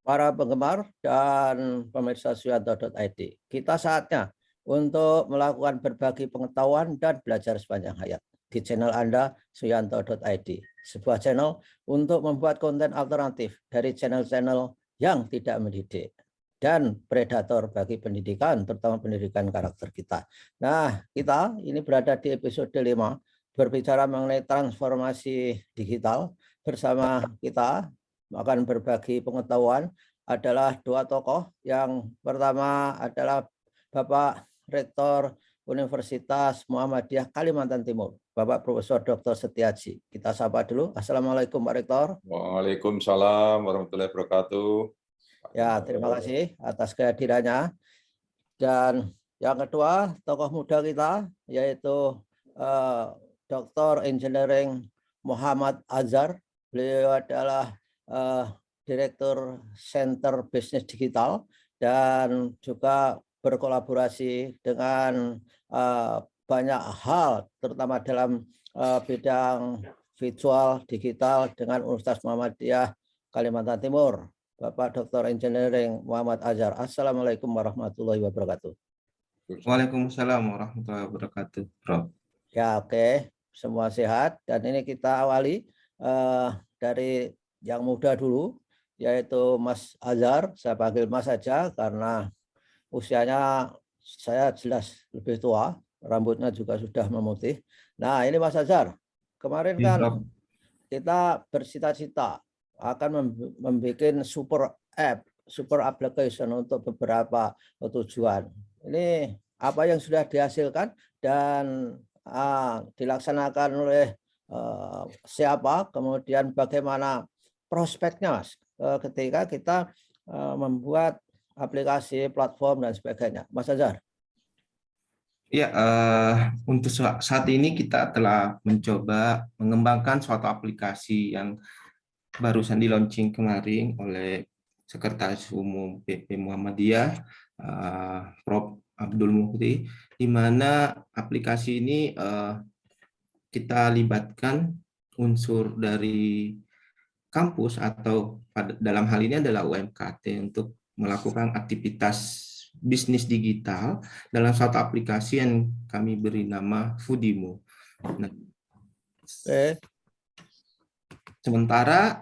para penggemar dan pemirsa Suyanto.id. Kita saatnya untuk melakukan berbagi pengetahuan dan belajar sepanjang hayat di channel Anda Suyanto.id, sebuah channel untuk membuat konten alternatif dari channel-channel yang tidak mendidik dan predator bagi pendidikan, terutama pendidikan karakter kita. Nah, kita ini berada di episode 5, berbicara mengenai transformasi digital. Bersama kita akan berbagi pengetahuan adalah dua tokoh. Yang pertama adalah Bapak Rektor Universitas Muhammadiyah Kalimantan Timur, Bapak Profesor Dr. Setiaji. Kita sapa dulu. Assalamualaikum Pak Rektor. Waalaikumsalam warahmatullahi wabarakatuh. Ya, terima kasih atas kehadirannya. Dan yang kedua, tokoh muda kita yaitu Dr. Engineering Muhammad Azhar. Beliau adalah Direktur Center Bisnis Digital dan juga berkolaborasi dengan banyak hal, terutama dalam bidang visual digital dengan Universitas Muhammadiyah Kalimantan Timur. Bapak Dr. Engineering Muhammad Azhar. Assalamualaikum warahmatullahi wabarakatuh. Waalaikumsalam warahmatullahi wabarakatuh, Prof. Ya, oke. Semua sehat. Dan ini kita awali dari yang muda dulu, yaitu Mas Azhar. Saya panggil Mas saja karena usianya saya jelas lebih tua, rambutnya juga sudah memutih. Nah, ini Mas Azhar. Kemarin kan kita bercita-cita akan membuat super app, super application untuk beberapa tujuan. Ini apa yang sudah dihasilkan dan dilaksanakan oleh siapa, kemudian bagaimana prospeknya, Mas, ketika kita membuat aplikasi, platform, dan sebagainya. Mas Azhar. Ya, untuk saat ini kita telah mencoba mengembangkan suatu aplikasi yang barusan di-launching kemarin oleh Sekretaris Umum PP Muhammadiyah, Prof. Abdul Muhdi, di mana aplikasi ini kita libatkan unsur dari kampus atau dalam hal ini adalah UMKT untuk melakukan aktivitas bisnis digital dalam satu aplikasi yang kami beri nama Foodimo. Nah, sementara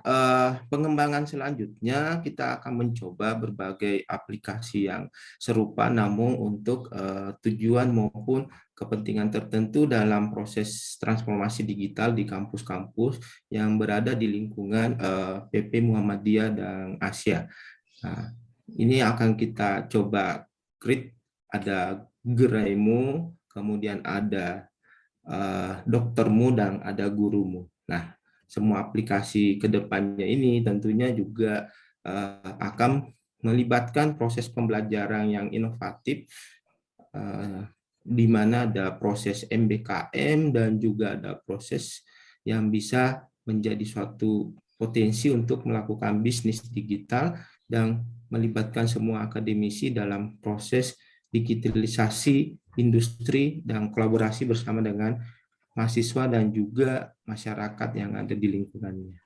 pengembangan selanjutnya kita akan mencoba berbagai aplikasi yang serupa namun untuk tujuan maupun kepentingan tertentu dalam proses transformasi digital di kampus-kampus yang berada di lingkungan PP Muhammadiyah dan Asia. Nah, ini akan kita coba create, ada geraimu, kemudian ada doktermu dan ada gurumu. Nah, semua aplikasi ke depannya ini tentunya juga akan melibatkan proses pembelajaran yang inovatif, di mana ada proses MBKM dan juga ada proses yang bisa menjadi suatu potensi untuk melakukan bisnis digital dan melibatkan semua akademisi dalam proses digitalisasi industri dan kolaborasi bersama dengan mahasiswa dan juga masyarakat yang ada di lingkungannya.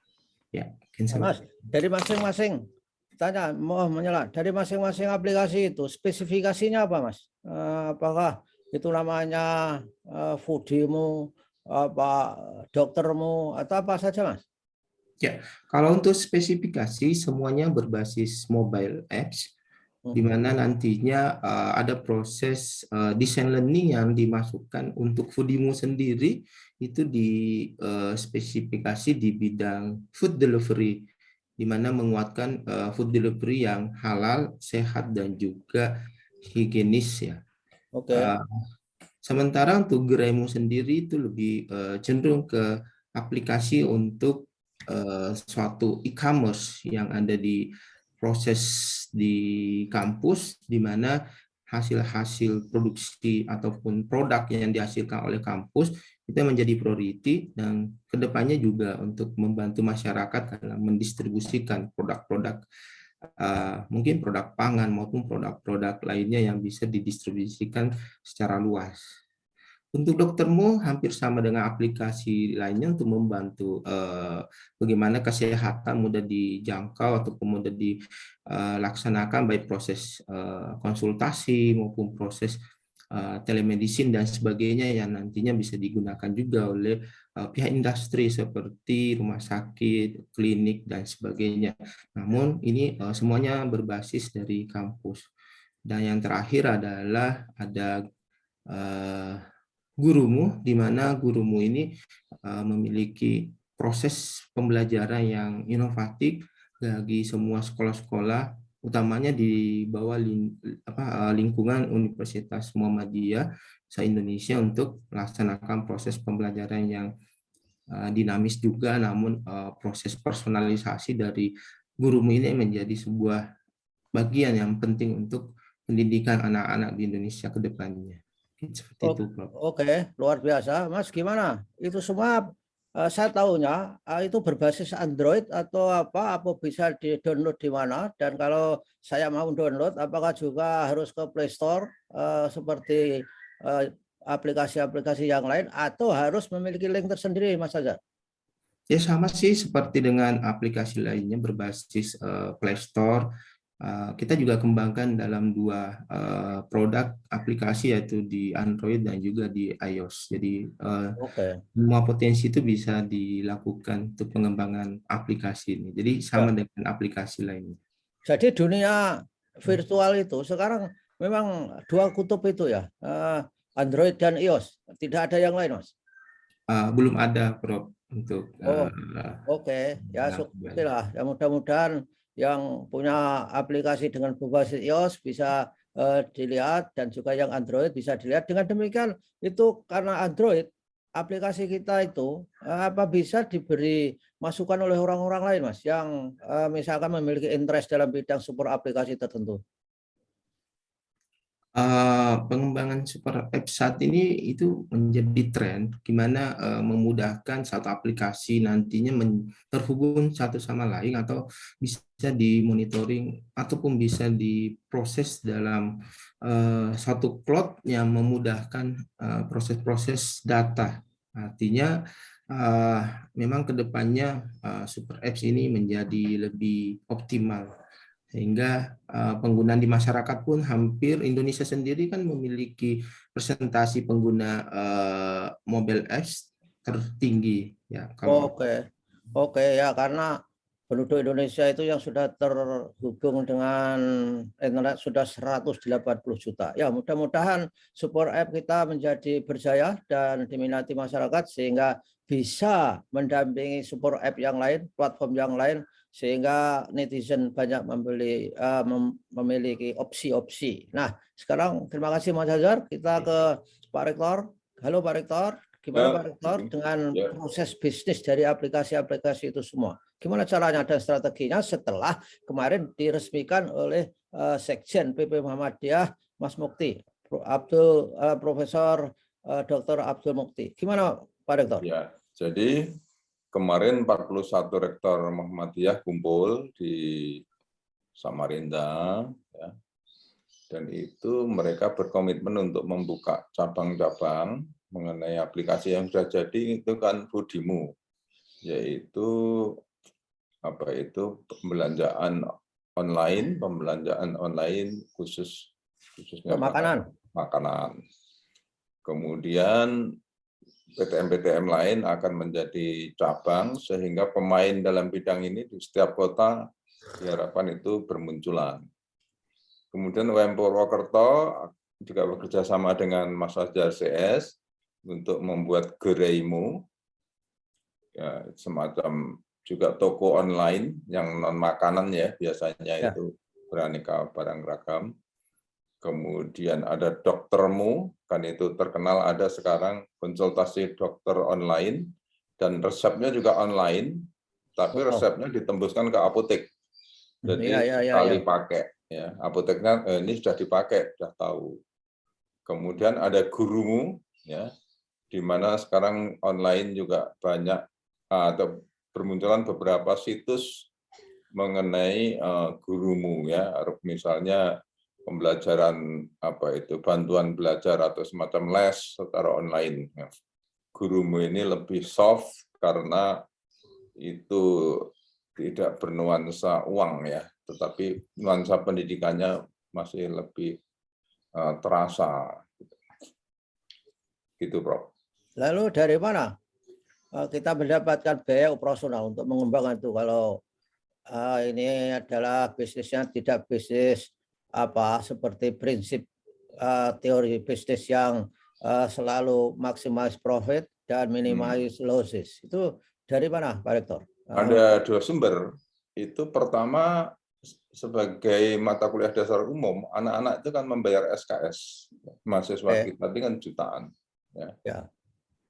Ya, Mas, dari masing-masing tanya, mau menyela dari masing-masing aplikasi itu spesifikasinya apa, Mas? Apakah itu namanya Foodimo, apa doktermu atau apa saja, Mas? Ya, kalau untuk spesifikasi semuanya berbasis mobile apps, di mana nantinya ada proses design learning yang dimasukkan untuk Foodimo sendiri itu di spesifikasi di bidang food delivery, di mana menguatkan food delivery yang halal, sehat dan juga higienis ya. Sementara untuk Geraimu sendiri itu lebih cenderung ke aplikasi untuk suatu e-commerce yang ada di proses di kampus, di mana hasil-hasil produksi ataupun produk yang dihasilkan oleh kampus itu menjadi priority dan kedepannya juga untuk membantu masyarakat dalam mendistribusikan produk-produk mungkin produk pangan maupun produk-produk lainnya yang bisa didistribusikan secara luas. Untuk doktermu hampir sama dengan aplikasi lainnya untuk membantu bagaimana kesehatan mudah dijangkau ataupun mudah dilaksanakan baik proses konsultasi maupun proses telemedicine dan sebagainya yang nantinya bisa digunakan juga oleh pihak industri seperti rumah sakit, klinik dan sebagainya. Namun ini semuanya berbasis dari kampus. Dan yang terakhir adalah ada gurumu, di mana gurumu ini memiliki proses pembelajaran yang inovatif bagi semua sekolah-sekolah, utamanya di bawah lingkungan Universitas Muhammadiyah se-Indonesia untuk melaksanakan proses pembelajaran yang dinamis juga, namun proses personalisasi dari gurumu ini menjadi sebuah bagian yang penting untuk pendidikan anak-anak di Indonesia ke depannya. Seperti itu, Prof. Oke, luar biasa. Mas, gimana? Itu semua saya tahunya itu berbasis Android atau apa bisa di-download di mana? Dan kalau saya mau download, apakah juga harus ke Play Store seperti aplikasi-aplikasi yang lain atau harus memiliki link tersendiri, Mas Azhar? Ya sama sih seperti dengan aplikasi lainnya berbasis Play Store. Kita juga kembangkan dalam dua produk aplikasi yaitu di Android dan juga di iOS. Jadi semua potensi itu bisa dilakukan untuk pengembangan aplikasi ini. Jadi sama dengan aplikasi lainnya. Jadi dunia virtual itu sekarang memang dua kutub itu ya, Android dan iOS. Tidak ada yang lain, Mas? Belum ada, Prof, untuk ya syukur lah. Ya mudah-mudahan yang punya aplikasi dengan berbasis iOS bisa dilihat dan juga yang Android bisa dilihat. Dengan demikian itu karena Android aplikasi kita itu apa bisa diberi masukan oleh orang-orang lain, Mas, yang misalkan memiliki interest dalam bidang support aplikasi tertentu. Pengembangan super app saat ini itu menjadi tren, gimana memudahkan satu aplikasi nantinya terhubung satu sama lain atau bisa dimonitoring ataupun bisa diproses dalam satu cloud yang memudahkan proses-proses data. Artinya memang kedepannya super apps ini menjadi lebih optimal. Sehingga penggunaan di masyarakat pun hampir Indonesia sendiri kan memiliki presentasi pengguna mobile apps tertinggi ya. Oke ya, karena penduduk Indonesia itu yang sudah terhubung dengan internet sudah 180 juta. Ya, mudah-mudahan support app kita menjadi berjaya dan diminati masyarakat sehingga bisa mendampingi support app yang lain, platform yang lain, sehingga netizen banyak memiliki opsi-opsi. Nah, sekarang terima kasih Mas Azhar. Kita ke Pak Rektor. Halo Pak Rektor, gimana Pak Rektor dengan proses bisnis dari aplikasi-aplikasi itu semua? Gimana caranya dan strateginya setelah kemarin diresmikan oleh Sekjen PP Muhammadiyah Mas Mukti, Profesor Dr. Abdul Mukti. Gimana Pak Rektor? Ya, jadi kemarin 41 rektor Muhammadiyah kumpul di Samarinda, ya, dan itu mereka berkomitmen untuk membuka cabang-cabang mengenai aplikasi yang sudah jadi. Itu kan Budimu, yaitu pembelanjaan online khususnya makanan. Kemudian PTM-PTM lain akan menjadi cabang sehingga pemain dalam bidang ini di setiap kota diharapkan itu bermunculan. Kemudian UM Purwokerto juga bekerja sama dengan Mas Azhar CS untuk membuat Gereimu, ya, semacam juga toko online yang non makanan ya, biasanya itu beraneka barang ragam. Kemudian ada Doktermu, kan itu terkenal, ada sekarang konsultasi dokter online, dan resepnya juga online, tapi resepnya ditembuskan ke apotek. Jadi sekali pakai, ya, apoteknya ini sudah dipakai, sudah tahu. Kemudian ada Gurumu, ya, di mana sekarang online juga banyak atau bermunculan beberapa situs mengenai Gurumu, ya, misalnya pembelajaran bantuan belajar atau semacam les secara online. Gurumu ini lebih soft karena itu tidak bernuansa uang ya, tetapi nuansa pendidikannya masih lebih terasa. Gitu, Prof. Lalu dari mana kita mendapatkan biaya operasional untuk mengembangkan itu? Kalau ini adalah bisnisnya tidak bisnis seperti prinsip teori bisnis yang selalu maximize profit dan minimize losses. Itu dari mana, Pak Rektor? Ada 2 sumber. Itu pertama, sebagai mata kuliah dasar umum, anak-anak itu kan membayar SKS. Mahasiswa kita itu kan jutaan. Ya.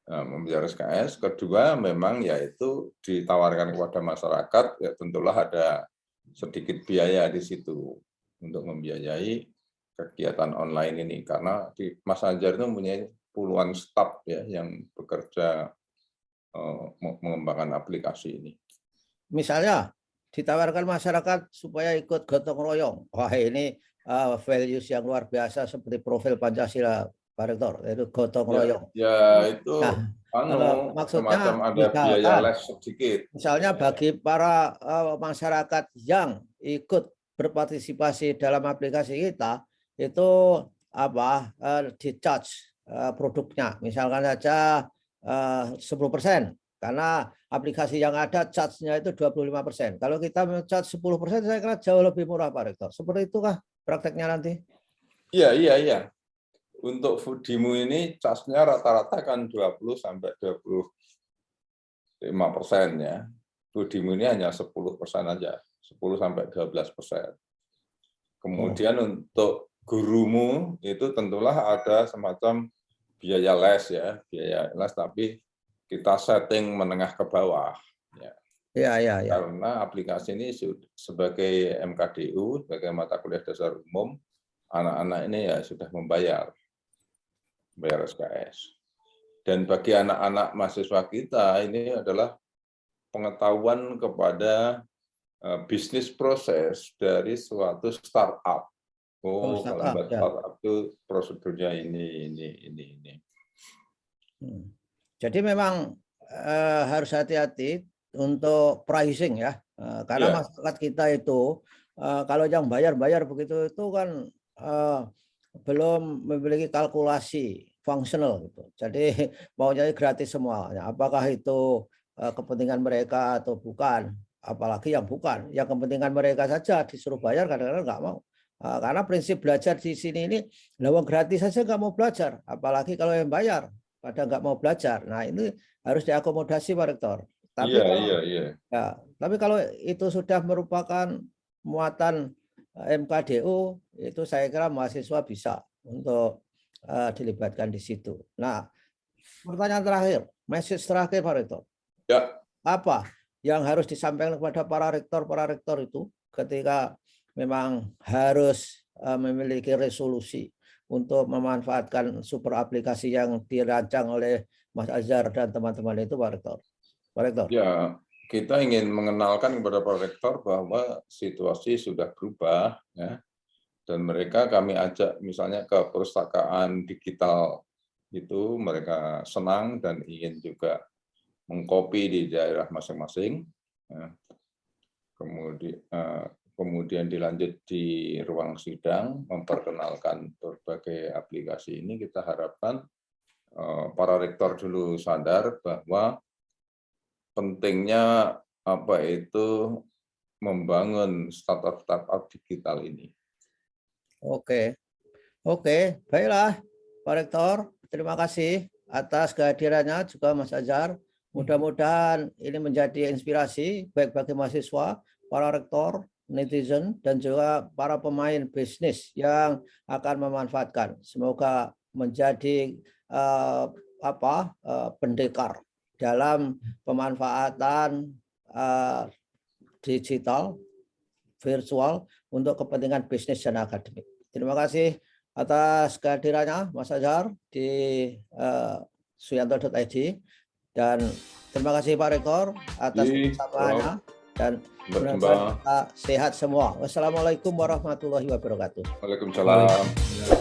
Nah, membayar SKS. Kedua, memang yaitu ditawarkan kepada masyarakat, ya tentulah ada sedikit biaya di situ untuk membiayai kegiatan online ini. Karena di Mas Anjar itu mempunyai puluhan staf ya yang bekerja mengembangkan aplikasi ini. Misalnya ditawarkan masyarakat supaya ikut gotong royong. Wah, ini values yang luar biasa seperti profil Pancasila, Pak Rektor, itu gotong royong. Ya itu maksudnya semacam ada biaya les sedikit. Misalnya bagi para masyarakat yang ikut berpartisipasi dalam aplikasi kita itu di-charge produknya, misalkan saja 10%, karena aplikasi yang ada charge-nya itu 25%. Kalau kita charge 10%, saya kira jauh lebih murah, Pak Rektor. Seperti itukah prakteknya nanti? Iya. Untuk Foodimu ini charge-nya rata-rata kan 20-25% ya. Foodimu ini hanya 10% aja, 10-12%. Kemudian untuk gurumu itu tentulah ada semacam biaya les ya, biaya les, tapi kita setting menengah ke bawah. Ya. Karena aplikasi ini sebagai MKDU, sebagai mata kuliah dasar umum, anak-anak ini ya sudah bayar SKS. Dan bagi anak-anak mahasiswa kita ini adalah pengetahuan kepada bisnis proses dari suatu startup. Kalau buat startup itu prosedurnya ini. Jadi memang harus hati-hati untuk pricing ya, karena masyarakat kita itu kalau yang bayar begitu itu kan belum memiliki kalkulasi fungsional gitu. Jadi maunya gratis semua. Apakah itu kepentingan mereka atau bukan? Apalagi yang bukan, yang kepentingan mereka saja disuruh bayar kadang-kadang nggak mau. Karena prinsip belajar di sini ini, lawang gratis saja nggak mau belajar, apalagi kalau yang bayar pada nggak mau belajar. Nah ini harus diakomodasi, Pak Rektor. Tapi tapi kalau itu sudah merupakan muatan MKDU, itu saya kira mahasiswa bisa untuk dilibatkan di situ. Nah, pertanyaan terakhir, message terakhir, Pak Rektor. Ya. Apa yang harus disampaikan kepada para rektor itu ketika memang harus memiliki resolusi untuk memanfaatkan super aplikasi yang dirancang oleh Mas Azhar dan teman-teman itu, Pak Rektor? Pak Rektor. Ya, kita ingin mengenalkan kepada Pak Rektor bahwa situasi sudah berubah, ya, dan mereka kami ajak misalnya ke perpustakaan digital itu, mereka senang dan ingin juga mengkopi di daerah masing-masing. Ya. Kemudian dilanjut di ruang sidang, memperkenalkan berbagai aplikasi ini. Kita harapkan para rektor dulu sadar bahwa pentingnya membangun startup digital ini. Oke, baiklah Pak Rektor, terima kasih atas kehadirannya juga Mas Azhar. Mudah-mudahan ini menjadi inspirasi baik bagi mahasiswa, para rektor, netizen, dan juga para pemain bisnis yang akan memanfaatkan. Semoga menjadi pendekar dalam pemanfaatan digital, virtual untuk kepentingan bisnis dan akademik. Terima kasih atas kehadirannya Mas Azhar di suyanto.id, dan terima kasih Pak Rektor atas kebersamaannya. dan Sampai mudah-mudahan jumpa. kita sehat semua. Wassalamualaikum warahmatullahi wabarakatuh. Waalaikumsalam.